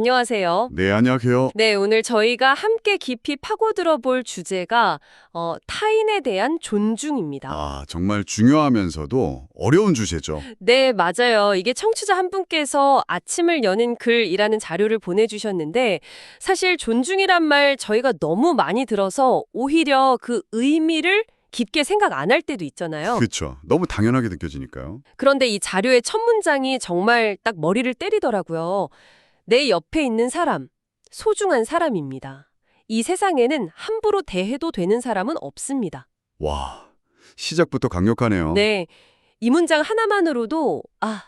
안녕하세요. 네, 안녕하세요. 네, 오늘 저희가 함께 깊이 파고들어 볼 주제가 타인에 대한 존중입니다. 정말 중요하면서도 어려운 주제죠. 네, 맞아요. 이게 청취자 한 분께서 아침을 여는 글이라는 자료를 보내주셨는데 사실 존중이란 말 저희가 너무 많이 들어서 오히려 그 의미를 깊게 생각 안 할 때도 있잖아요. 그렇죠. 너무 당연하게 느껴지니까요. 그런데 이 자료의 첫 문장이 정말 딱 머리를 때리더라고요. 내 옆에 있는 사람, 소중한 사람입니다. 이 세상에는 함부로 대해도 되는 사람은 없습니다. 와, 시작부터 강력하네요. 네, 이 문장 하나만으로도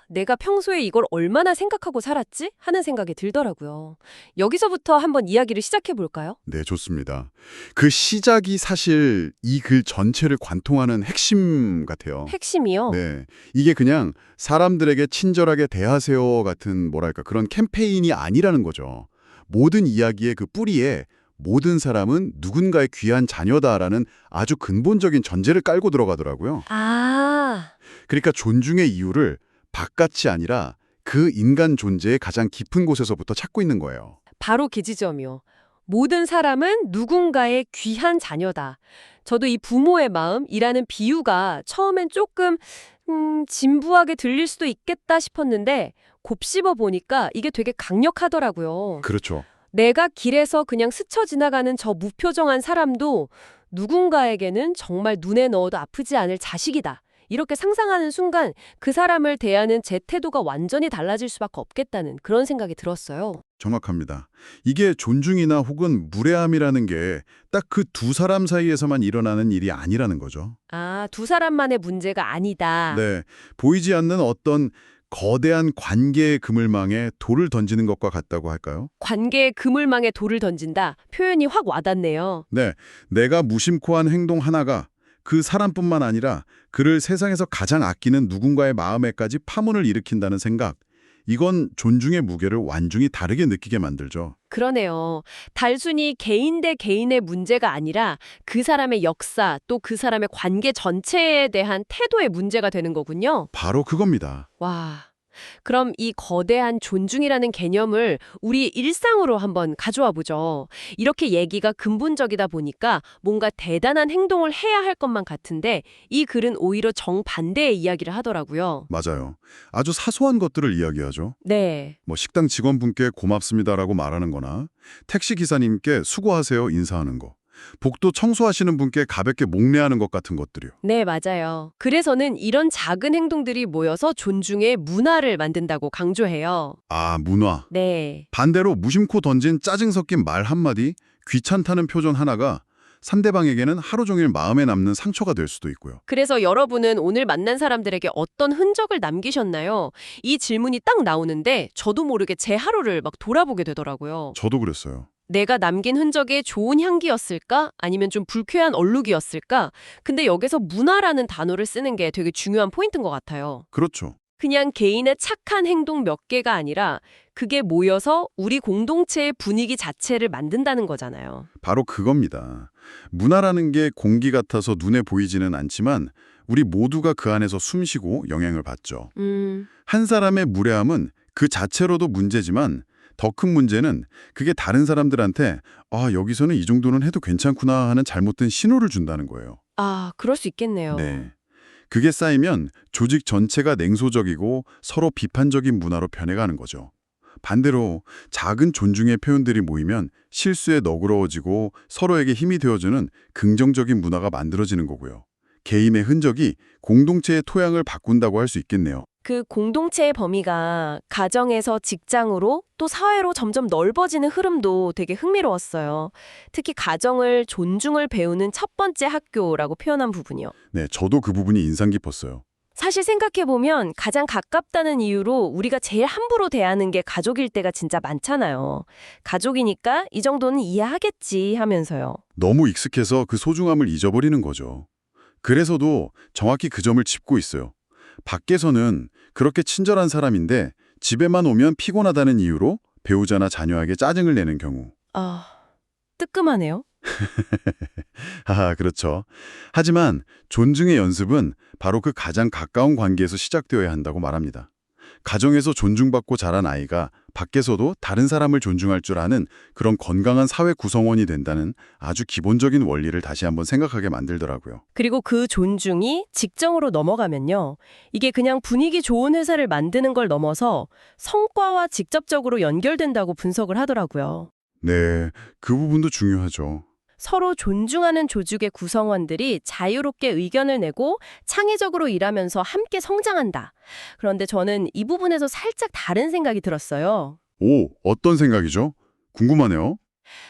내가 평소에 이걸 얼마나 생각하고 살았지? 하는 생각이 들더라고요. 여기서부터 한번 이야기를 시작해 볼까요? 네, 좋습니다. 그 시작이 사실 이 글 전체를 관통하는 핵심 같아요. 핵심이요. 네, 이게 그냥 사람들에게 친절하게 대하세요 같은 뭐랄까 그런 캠페인이 아니라는 거죠. 모든 이야기의 그 뿌리에 모든 사람은 누군가의 귀한 자녀다라는 아주 근본적인 전제를 깔고 들어가더라고요. 그러니까 존중의 이유를 바깥이 아니라 그 인간 존재의 가장 깊은 곳에서부터 찾고 있는 거예요. 바로 그 지점이요. 모든 사람은 누군가의 귀한 자녀다. 저도 이 부모의 마음이라는 비유가 처음엔 조금 진부하게 들릴 수도 있겠다 싶었는데 곱씹어 보니까 이게 되게 강력하더라고요. 그렇죠. 내가 길에서 그냥 스쳐 지나가는 저 무표정한 사람도 누군가에게는 정말 눈에 넣어도 아프지 않을 자식이다. 이렇게 상상하는 순간 그 사람을 대하는 제 태도가 완전히 달라질 수밖에 없겠다는 그런 생각이 들었어요. 정확합니다. 이게 존중이나 혹은 무례함이라는 게 딱 그 두 사람 사이에서만 일어나는 일이 아니라는 거죠. 두 사람만의 문제가 아니다. 네, 보이지 않는 어떤 거대한 관계의 그물망에 돌을 던지는 것과 같다고 할까요? 관계의 그물망에 돌을 던진다. 표현이 확 와닿네요. 네, 내가 무심코 한 행동 하나가 그 사람뿐만 아니라 그를 세상에서 가장 아끼는 누군가의 마음에까지 파문을 일으킨다는 생각. 이건 존중의 무게를 완전히 다르게 느끼게 만들죠. 그러네요. 단순히 개인 대 개인의 문제가 아니라 그 사람의 역사 또 그 사람의 관계 전체에 대한 태도의 문제가 되는 거군요. 바로 그겁니다. 와. 그럼 이 거대한 존중이라는 개념을 우리 일상으로 한번 가져와 보죠. 이렇게 얘기가 근본적이다 보니까 뭔가 대단한 행동을 해야 할 것만 같은데 이 글은 오히려 정반대의 이야기를 하더라고요. 맞아요. 아주 사소한 것들을 이야기하죠. 네. 뭐 식당 직원분께 고맙습니다라고 말하는 거나 택시 기사님께 수고하세요 인사하는 거. 복도 청소하시는 분께 가볍게 목례하는 것 같은 것들이요. 네, 맞아요. 그래서는 이런 작은 행동들이 모여서 존중의 문화를 만든다고 강조해요. 문화. 네. 반대로 무심코 던진 짜증 섞인 말 한마디, 귀찮다는 표정 하나가 상대방에게는 하루 종일 마음에 남는 상처가 될 수도 있고요. 그래서 여러분은 오늘 만난 사람들에게 어떤 흔적을 남기셨나요? 이 질문이 딱 나오는데 저도 모르게 제 하루를 막 돌아보게 되더라고요. 저도 그랬어요. 내가 남긴 흔적에 좋은 향기였을까? 아니면 좀 불쾌한 얼룩이었을까? 근데 여기서 문화라는 단어를 쓰는 게 되게 중요한 포인트인 것 같아요. 그렇죠. 그냥 개인의 착한 행동 몇 개가 아니라 그게 모여서 우리 공동체의 분위기 자체를 만든다는 거잖아요. 바로 그겁니다. 문화라는 게 공기 같아서 눈에 보이지는 않지만 우리 모두가 그 안에서 숨쉬고 영향을 받죠. 한 사람의 무례함은 그 자체로도 문제지만 더 큰 문제는 그게 다른 사람들한테 여기서는 이 정도는 해도 괜찮구나 하는 잘못된 신호를 준다는 거예요. 그럴 수 있겠네요. 네. 그게 쌓이면 조직 전체가 냉소적이고 서로 비판적인 문화로 변해가는 거죠. 반대로 작은 존중의 표현들이 모이면 실수에 너그러워지고 서로에게 힘이 되어주는 긍정적인 문화가 만들어지는 거고요. 개인의 흔적이 공동체의 토양을 바꾼다고 할 수 있겠네요. 그 공동체의 범위가 가정에서 직장으로 또 사회로 점점 넓어지는 흐름도 되게 흥미로웠어요. 특히 가정을 존중을 배우는 첫 번째 학교라고 표현한 부분이요. 네, 저도 그 부분이 인상 깊었어요. 사실 생각해보면 가장 가깝다는 이유로 우리가 제일 함부로 대하는 게 가족일 때가 진짜 많잖아요. 가족이니까 이 정도는 이해하겠지 하면서요. 너무 익숙해서 그 소중함을 잊어버리는 거죠. 그래서도 정확히 그 점을 짚고 있어요. 밖에서는 그렇게 친절한 사람인데 집에만 오면 피곤하다는 이유로 배우자나 자녀에게 짜증을 내는 경우. 뜨끔하네요. 그렇죠. 하지만 존중의 연습은 바로 그 가장 가까운 관계에서 시작되어야 한다고 말합니다. 가정에서 존중받고 자란 아이가 밖에서도 다른 사람을 존중할 줄 아는 그런 건강한 사회 구성원이 된다는 아주 기본적인 원리를 다시 한번 생각하게 만들더라고요. 그리고 그 존중이 직장으로 넘어가면요. 이게 그냥 분위기 좋은 회사를 만드는 걸 넘어서 성과와 직접적으로 연결된다고 분석을 하더라고요. 네, 그 부분도 중요하죠. 서로 존중하는 조직의 구성원들이 자유롭게 의견을 내고 창의적으로 일하면서 함께 성장한다. 그런데 저는 이 부분에서 살짝 다른 생각이 들었어요. 오, 어떤 생각이죠? 궁금하네요.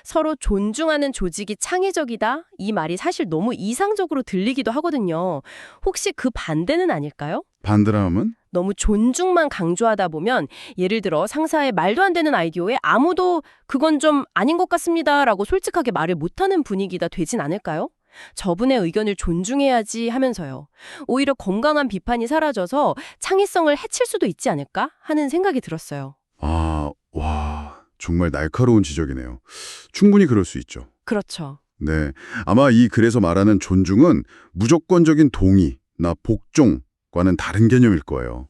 서로 존중하는 조직이 창의적이다? 이 말이 사실 너무 이상적으로 들리기도 하거든요. 혹시 그 반대는 아닐까요? 반대라면? 너무 존중만 강조하다 보면 예를 들어 상사의 말도 안 되는 아이디어에 아무도 그건 좀 아닌 것 같습니다라고 솔직하게 말을 못하는 분위기가 되진 않을까요? 저분의 의견을 존중해야지 하면서요. 오히려 건강한 비판이 사라져서 창의성을 해칠 수도 있지 않을까 하는 생각이 들었어요. 아, 와, 정말 날카로운 지적이네요. 충분히 그럴 수 있죠. 그렇죠. 네, 아마 이 글에서 말하는 존중은 무조건적인 동의나 복종과는 다른 개념일 거예요.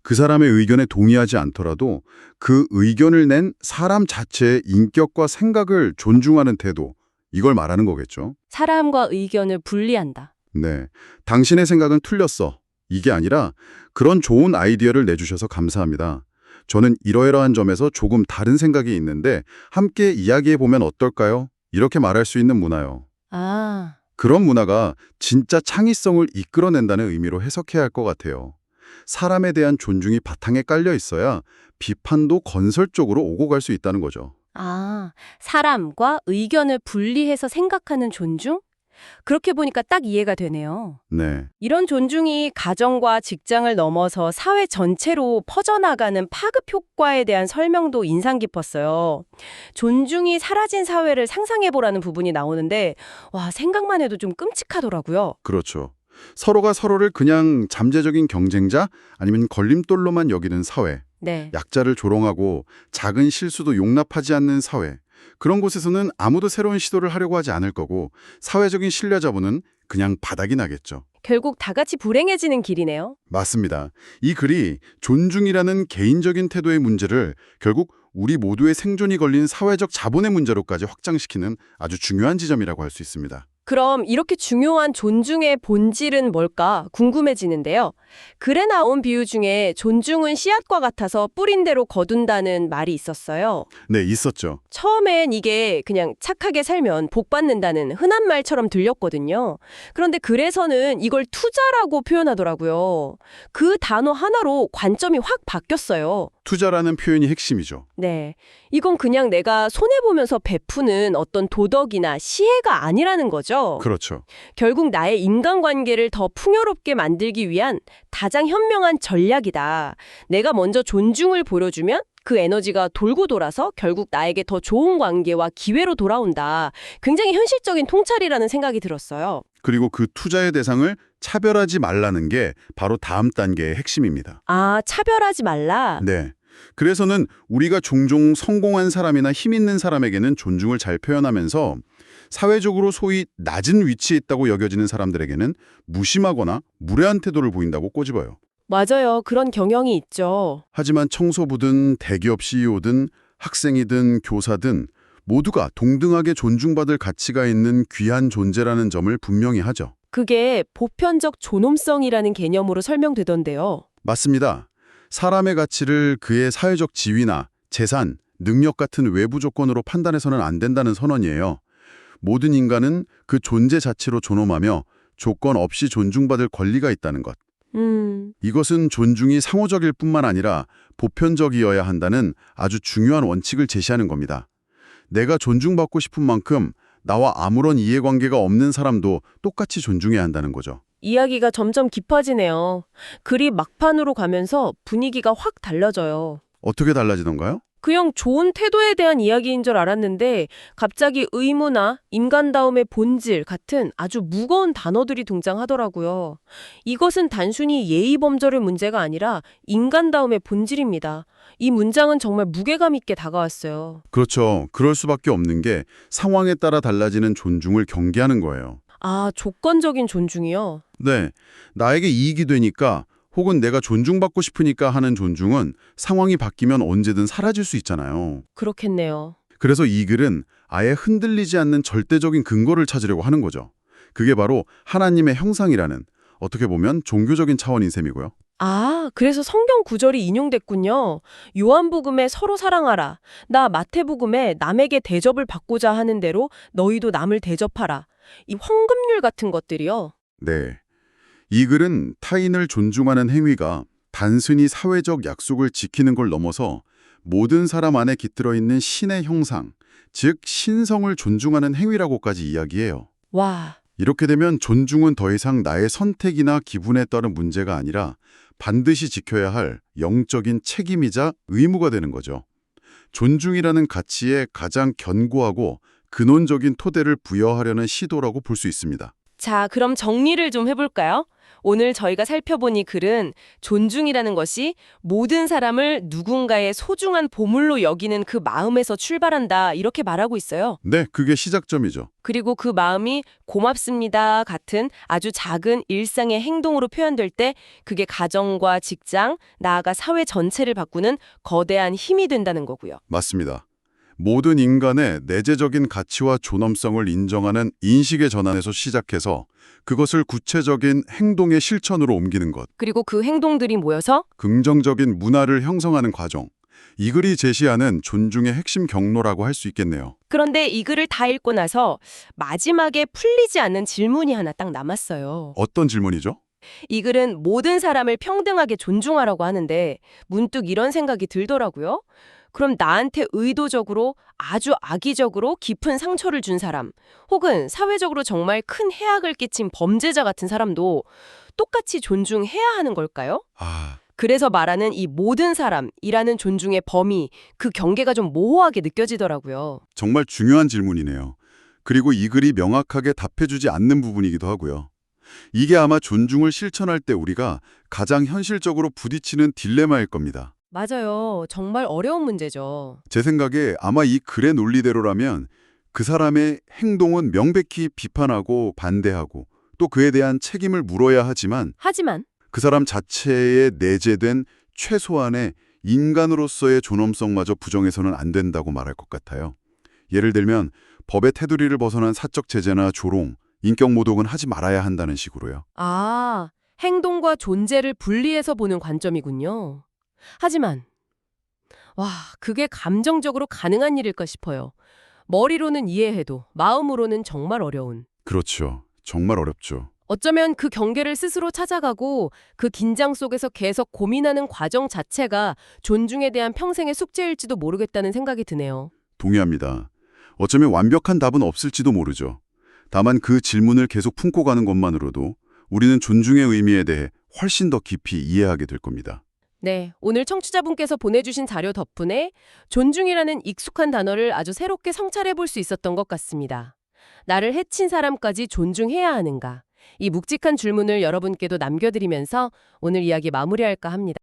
그 사람의 의견에 동의하지 않더라도 그 의견을 낸 사람 자체의 인격과 생각을 존중하는 태도, 이걸 말하는 거겠죠. 사람과 의견을 분리한다. 네, 당신의 생각은 틀렸어. 이게 아니라 그런 좋은 아이디어를 내주셔서 감사합니다. 저는 이러이러한 점에서 조금 다른 생각이 있는데 함께 이야기해보면 어떨까요? 이렇게 말할 수 있는 문화요. 아, 그런 문화가 진짜 창의성을 이끌어낸다는 의미로 해석해야 할 것 같아요. 사람에 대한 존중이 바탕에 깔려 있어야 비판도 건설적으로 오고 갈 수 있다는 거죠. 사람과 의견을 분리해서 생각하는 존중? 그렇게 보니까 딱 이해가 되네요. 네, 이런 존중이 가정과 직장을 넘어서 사회 전체로 퍼져나가는 파급 효과에 대한 설명도 인상 깊었어요. 존중이 사라진 사회를 상상해보라는 부분이 나오는데, 와, 생각만 해도 좀 끔찍하더라고요. 그렇죠. 서로가 서로를 그냥 잠재적인 경쟁자 아니면 걸림돌로만 여기는 사회, 네. 약자를 조롱하고 작은 실수도 용납하지 않는 사회, 그런 곳에서는 아무도 새로운 시도를 하려고 하지 않을 거고 사회적인 신뢰 자본은 그냥 바닥이 나겠죠. 결국 다 같이 불행해지는 길이네요. 맞습니다. 이 글이 존중이라는 개인적인 태도의 문제를 결국 우리 모두의 생존이 걸린 사회적 자본의 문제로까지 확장시키는 아주 중요한 지점이라고 할 수 있습니다. 그럼 이렇게 중요한 존중의 본질은 뭘까 궁금해지는데요. 글에 나온 비유 중에 존중은 씨앗과 같아서 뿌린 대로 거둔다는 말이 있었어요. 네, 있었죠. 처음엔 이게 그냥 착하게 살면 복 받는다는 흔한 말처럼 들렸거든요. 그런데 글에서는 이걸 투자라고 표현하더라고요. 그 단어 하나로 관점이 확 바뀌었어요. 투자라는 표현이 핵심이죠. 네. 이건 그냥 내가 손해보면서 베푸는 어떤 도덕이나 시혜가 아니라는 거죠. 그렇죠. 결국 나의 인간관계를 더 풍요롭게 만들기 위한 가장 현명한 전략이다. 내가 먼저 존중을 보여주면 그 에너지가 돌고 돌아서 결국 나에게 더 좋은 관계와 기회로 돌아온다. 굉장히 현실적인 통찰이라는 생각이 들었어요. 그리고 그 투자의 대상을 차별하지 말라는 게 바로 다음 단계의 핵심입니다. 차별하지 말라. 네. 그래서는 우리가 종종 성공한 사람이나 힘 있는 사람에게는 존중을 잘 표현하면서 사회적으로 소위 낮은 위치에 있다고 여겨지는 사람들에게는 무심하거나 무례한 태도를 보인다고 꼬집어요. 맞아요. 그런 경향이 있죠. 하지만 청소부든 대기업 CEO든 학생이든 교사든 모두가 동등하게 존중받을 가치가 있는 귀한 존재라는 점을 분명히 하죠. 그게 보편적 존엄성이라는 개념으로 설명되던데요. 맞습니다. 사람의 가치를 그의 사회적 지위나 재산, 능력 같은 외부 조건으로 판단해서는 안 된다는 선언이에요. 모든 인간은 그 존재 자체로 존엄하며 조건 없이 존중받을 권리가 있다는 것. 이것은 존중이 상호적일 뿐만 아니라 보편적이어야 한다는 아주 중요한 원칙을 제시하는 겁니다. 내가 존중받고 싶은 만큼 나와 아무런 이해관계가 없는 사람도 똑같이 존중해야 한다는 거죠. 이야기가 점점 깊어지네요. 글이 막판으로 가면서 분위기가 확 달라져요. 어떻게 달라지던가요? 그냥 좋은 태도에 대한 이야기인 줄 알았는데 갑자기 의무나 인간다움의 본질 같은 아주 무거운 단어들이 등장하더라고요. 이것은 단순히 예의 범절의 문제가 아니라 인간다움의 본질입니다. 이 문장은 정말 무게감 있게 다가왔어요. 그렇죠. 그럴 수밖에 없는 게 상황에 따라 달라지는 존중을 경계하는 거예요. 조건적인 존중이요? 네, 나에게 이익이 되니까 혹은 내가 존중받고 싶으니까 하는 존중은 상황이 바뀌면 언제든 사라질 수 있잖아요. 그렇겠네요. 그래서 이 글은 아예 흔들리지 않는 절대적인 근거를 찾으려고 하는 거죠. 그게 바로 하나님의 형상이라는, 어떻게 보면 종교적인 차원인 셈이고요. 아, 그래서 성경 구절이 인용됐군요. 요한복음에 서로 사랑하라. 나 마태복음에 남에게 대접을 받고자 하는 대로 너희도 남을 대접하라. 이 황금률 같은 것들이요. 네. 이 글은 타인을 존중하는 행위가 단순히 사회적 약속을 지키는 걸 넘어서 모든 사람 안에 깃들어 있는 신의 형상, 즉 신성을 존중하는 행위라고까지 이야기해요. 와, 이렇게 되면 존중은 더 이상 나의 선택이나 기분에 따른 문제가 아니라 반드시 지켜야 할 영적인 책임이자 의무가 되는 거죠. 존중이라는 가치에 가장 견고하고 근원적인 토대를 부여하려는 시도라고 볼 수 있습니다. 자, 그럼 정리를 좀 해볼까요? 오늘 저희가 살펴본 이 글은 존중이라는 것이 모든 사람을 누군가의 소중한 보물로 여기는 그 마음에서 출발한다, 이렇게 말하고 있어요. 네, 그게 시작점이죠. 그리고 그 마음이 고맙습니다 같은 아주 작은 일상의 행동으로 표현될 때 그게 가정과 직장, 나아가 사회 전체를 바꾸는 거대한 힘이 된다는 거고요. 맞습니다. 모든 인간의 내재적인 가치와 존엄성을 인정하는 인식의 전환에서 시작해서 그것을 구체적인 행동의 실천으로 옮기는 것, 그리고 그 행동들이 모여서 긍정적인 문화를 형성하는 과정, 이 글이 제시하는 존중의 핵심 경로라고 할 수 있겠네요. 그런데 이 글을 다 읽고 나서 마지막에 풀리지 않는 질문이 하나 딱 남았어요. 어떤 질문이죠? 이 글은 모든 사람을 평등하게 존중하라고 하는데 문득 이런 생각이 들더라고요. 그럼 나한테 의도적으로 아주 악의적으로 깊은 상처를 준 사람 혹은 사회적으로 정말 큰 해악을 끼친 범죄자 같은 사람도 똑같이 존중해야 하는 걸까요? 그래서 말하는 이 모든 사람이라는 존중의 범위, 그 경계가 좀 모호하게 느껴지더라고요. 정말 중요한 질문이네요. 그리고 이 글이 명확하게 답해주지 않는 부분이기도 하고요. 이게 아마 존중을 실천할 때 우리가 가장 현실적으로 부딪히는 딜레마일 겁니다. 맞아요. 정말 어려운 문제죠. 제 생각에 아마 이 글의 논리대로라면 그 사람의 행동은 명백히 비판하고 반대하고 또 그에 대한 책임을 물어야 하지만 하지만 그 사람 자체에 내재된 최소한의 인간으로서의 존엄성마저 부정해서는 안 된다고 말할 것 같아요. 예를 들면 법의 테두리를 벗어난 사적 제재나 조롱, 인격 모독은 하지 말아야 한다는 식으로요. 아, 행동과 존재를 분리해서 보는 관점이군요. 하지만 와, 그게 감정적으로 가능한 일일까 싶어요. 머리로는 이해해도 마음으로는 정말 어려운. 그렇죠. 정말 어렵죠. 어쩌면 그 경계를 스스로 찾아가고 그 긴장 속에서 계속 고민하는 과정 자체가 존중에 대한 평생의 숙제일지도 모르겠다는 생각이 드네요. 동의합니다. 어쩌면 완벽한 답은 없을지도 모르죠. 다만 그 질문을 계속 품고 가는 것만으로도 우리는 존중의 의미에 대해 훨씬 더 깊이 이해하게 될 겁니다. 네, 오늘 청취자분께서 보내주신 자료 덕분에 존중이라는 익숙한 단어를 아주 새롭게 성찰해 볼 수 있었던 것 같습니다. 나를 해친 사람까지 존중해야 하는가? 이 묵직한 질문을 여러분께도 남겨드리면서 오늘 이야기 마무리할까 합니다.